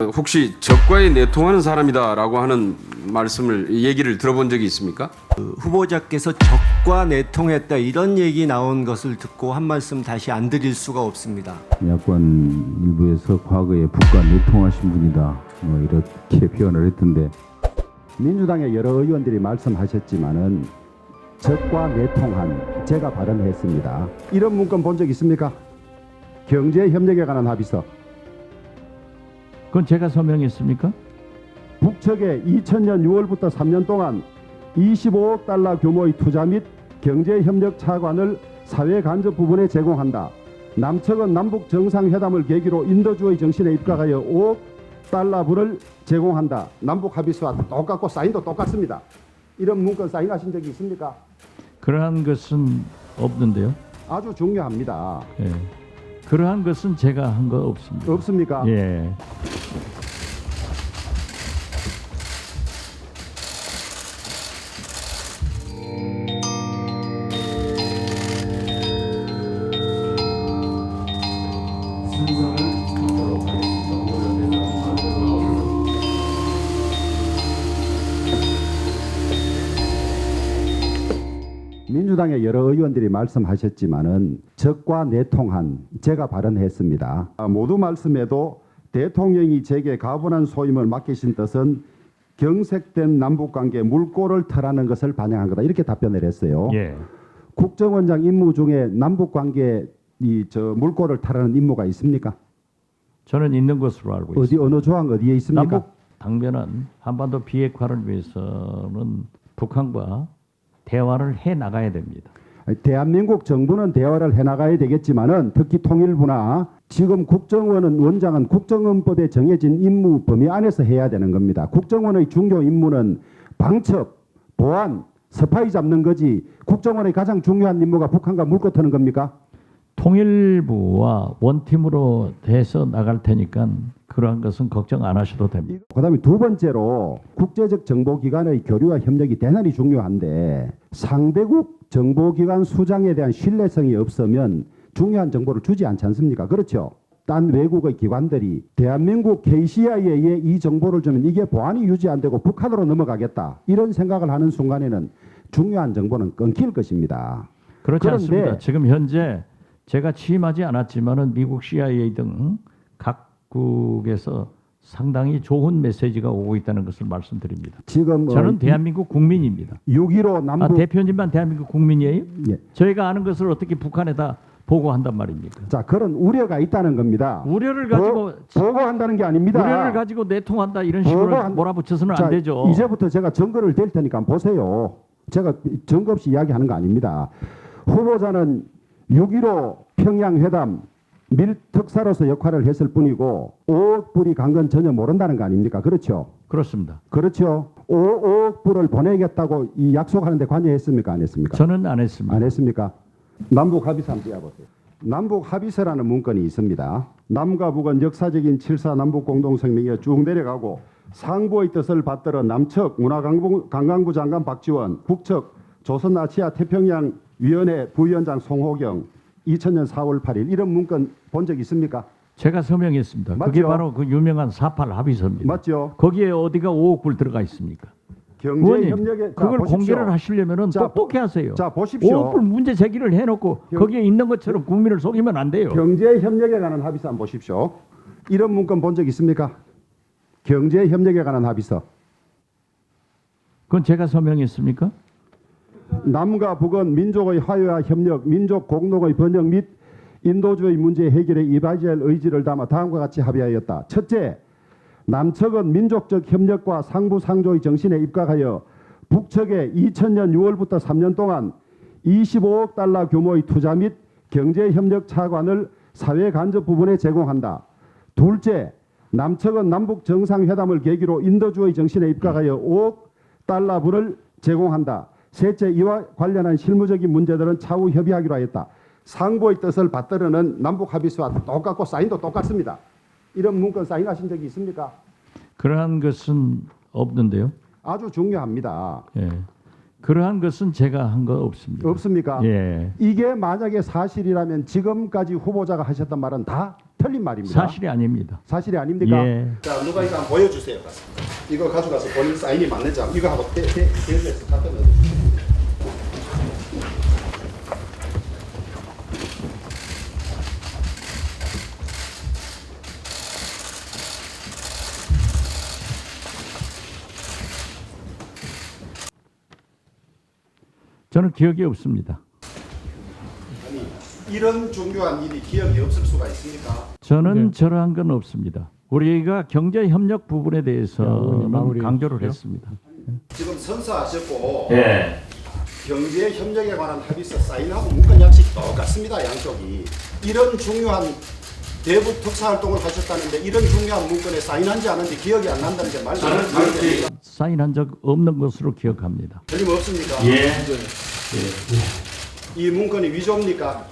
혹시 적과에 내통하는 사람이다라고 하는 얘기를 들어본 적이 있습니까? 후보자께서 적과 내통했다 이런 얘기 나온 것을 듣고 한 말씀 다시 안 드릴 수가 없습니다. 야권 일부에서 과거에 북과 내통하신 분이다 뭐 이렇게 표현을 했던데, 민주당의 여러 의원들이 말씀하셨지만은 적과 내통한 제가 발언했습니다. 이런 문건 본 적 있습니까? 경제협력에 관한 합의서. 그건 제가 서명했습니까? 북측에 2000년 6월부터 3년 동안 25억 달러 규모의 투자 및 경제협력 차관을 사회 간접 부분에 제공한다. 남측은 남북 정상회담을 계기로 인도주의 정신에 입각하여 5억 달러분을 제공한다. 남북 합의서와 똑같고 사인도 똑같습니다. 이런 문건 사인하신 적이 있습니까? 그러한 것은 없는데요. 아주 중요합니다. 예. 그러한 것은 제가 한 거 없습니다. 없습니까? 예. 민주당의 여러 의원들이 말씀하셨지만은 적과 내통한 제가 발언했습니다. 모두 말씀에도 대통령이 제게 가분한 소임을 맡기신 뜻은 경색된 남북관계 물꼬를 터라는 것을 반영한 거다, 이렇게 답변을 했어요. 예. 국정원장 임무 중에 남북관계 물꼬를 타라는 임무가 있습니까? 저는 있는 것으로 알고 있습니다. 어느 조항 어디에 있습니까? 남북 당면은 한반도 비핵화를 위해서는 북한과 대화를 해 나가야 됩니다. 대한민국 정부는 대화를 해나가야 되겠지만은 특히 통일부나 지금 국정원은 원장은 국정원법에 정해진 임무 범위 안에서 해야 되는 겁니다. 국정원의 중요 임무는 방첩, 보안, 스파이 잡는 거지 국정원의 가장 중요한 임무가 북한과 물꼬 트는 겁니까? 통일부와 원팀으로 돼서 나갈 테니까 그러한 것은 걱정 안 하셔도 됩니다. 그다음에 두 번째로 국제적 정보기관의 교류와 협력이 대단히 중요한데 상대국 정보기관 수장에 대한 신뢰성이 없으면 중요한 정보를 주지 않지 않습니까? 그렇죠? 딴 외국의 기관들이 대한민국 KCIA에 이 정보를 주면 이게 보안이 유지 안 되고 북한으로 넘어가겠다, 이런 생각을 하는 순간에는 중요한 정보는 끊길 것입니다. 그렇지 않습니다. 지금 현재 제가 취임하지 않았지만은 미국 CIA 등 각국에서 상당히 좋은 메시지가 오고 있다는 것을 말씀드립니다. 지금 저는 대한민국 국민입니다. 6.15 남북 대표님만 대한민국 국민이에요? 예. 저희가 아는 것을 어떻게 북한에다 보고한단 말입니까? 자, 그런 우려가 있다는 겁니다. 우려를 가지고 보고한다는 게 아닙니다. 우려를 가지고 내통한다 이런 식으로 몰아붙여서는 안 되죠. 이제부터 제가 증거를 댈 테니까 보세요. 제가 증거 없이 이야기하는 거 아닙니다. 후보자는 6.15 평양회담 밀특사로서 역할을 했을 뿐이고 5억 불이 간 건 전혀 모른다는 거 아닙니까? 그렇죠? 그렇습니다. 그렇죠. 5억 불을 보내겠다고 이 약속하는데 관여했습니까? 안 했습니까? 저는 안 했습니다. 안 했습니까? 남북 합의서 한번 띄워보세요. 남북 합의서라는 문건이 있습니다. 남과 북은 역사적인 7.4 남북 공동성명에 쭉 내려가고 상부의 뜻을 받들어 남측 문화관광부 장관 박지원, 북측 조선아시아 태평양 위원회 부위원장 송호경, 2000년 4월 8일 이런 문건 본 적 있습니까? 제가 서명했습니다. 그게 맞죠? 바로 그 유명한 4.8 합의서입니다. 맞죠? 거기에 어디가 5억 불 들어가 있습니다. 경제 협력에 그걸 공개를 하시려면은 똑똑히 하세요. 자, 보십시오. 5억 불 문제 제기를 해놓고 거기에 있는 것처럼 국민을 속이면 안 돼요. 경제 협력에 관한 합의서 한번 보십시오. 이런 문건 본 적 있습니까? 경제 협력에 관한 합의서. 그건 제가 서명했습니까? 남과 북은 민족의 화해와 협력, 민족 공동의 번영 및 인도주의 문제 해결에 이바지할 의지를 담아 다음과 같이 합의하였다. 첫째, 남측은 민족적 협력과 상부상조의 정신에 입각하여 북측에 2000년 6월부터 3년 동안 25억 달러 규모의 투자 및 경제협력 차관을 사회 간접 부분에 제공한다. 둘째, 남측은 남북 정상회담을 계기로 인도주의 정신에 입각하여 5억 달러분을 제공한다. 셋째, 이와 관련한 실무적인 문제들은 차후 협의하기로 하였다. 상부의 뜻을 받들어는 남북 합의서와 똑같고 사인도 똑같습니다. 이런 문건 사인하신 적이 있습니까? 그러한 것은 없는데요. 아주 중요합니다. 예. 그러한 것은 제가 한 거 없습니다. 없습니까? 예. 이게 만약에 사실이라면 지금까지 후보자가 하셨던 말은 다 틀린 말입니다. 사실이 아닙니다. 사실이 아닙니까? 예. 자, 누가 이거 한번 보여주세요. 가서. 이거 가져가서 본인 사인이 맞는지 한번 이거 하고 대에서 갖다 넣어주세요. 저는 기억이 없습니다. 아니, 이런 중요한 일이 기억이 없을 수가 있습니까? 저는 저러한 건 없습니다. 우리가 경제 협력 부분에 대해서는 강조를 했습니다. 지금 선서하셨고 예. 경제 협력에 관한 합의서 사인하고 문건 양식이 똑같습니다. 양쪽이. 이런 중요한 대북 특사 활동을 하셨다는데 이런 중요한 문건에 사인한지 안 한지 기억이 안 난다는데 말도 안 됩니다. 사인한 적 없는 것으로 기억합니다. 틀림없습니까? 예. 이 문건이 위조입니까?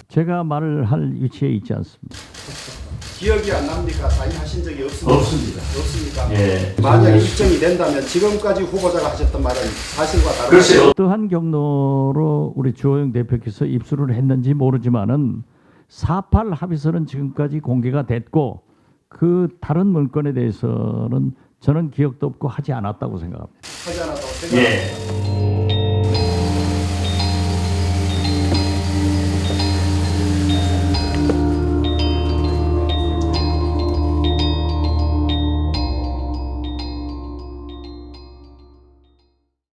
제가 말을 할 위치에 있지 않습니다. 기억이 안 납니까? 사인하신 적이 없습니까? 없습니다. 없습니까? 예. 만약에 입증이 된다면 지금까지 후보자가 하셨던 말은 사실과 다릅니다. 어떠한 경로로 우리 주호영 대표께서 입수를 했는지 모르지만은 4.8 합의서는 지금까지 공개가 됐고 그 다른 문건에 대해서는 저는 기억도 없고 하지 않았다고 생각합니다. 하지 않았다고 생각합니다.